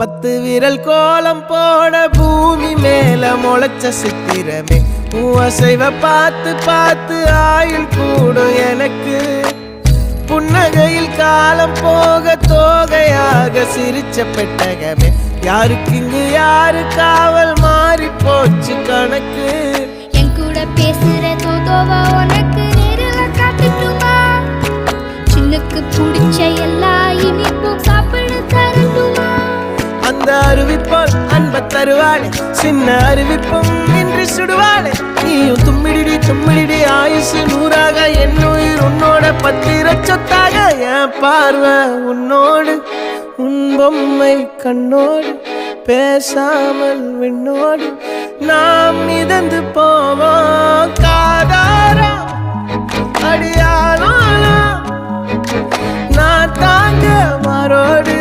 10 விரல் கோலம் போட பூமி மேல முளைச்ச சித்திரமே அசைவ பார்த்து பார்த்து ஆயுள் கூடும் எனக்கு புன்னகையில் காலம் போக தோகையாக சிரிச்ச பெட்டகமே யாருக்கு இங்கு யாரு காவல் மாறி போச்சு கணக்கு என் கூட பேசுற தோதோவா உனக்கு நேரில் காட்டுட்டுமா சின்னுக்கு பிடிச்ச எல்லா இனிப்பும் சாப்பிட தரட்டுமா அந்த அறிவிப்பால் அன்ப தருவாளே சின்ன அறிவிப்பும் இன்றி சுடுவாளே நீயும் தும்மிடி தும்மிடி ஆயுசு 100ஆக என் உயிர் உன்னோட 10 சொத்தாக என் பார்வை உன்னோடு உன் பொம்மை கண்ணோடு பேசாமல் விண்ணோடு நாம் மிதந்து போவோம் காதாரா அடியாளோ நான் தாங்க மாறோடு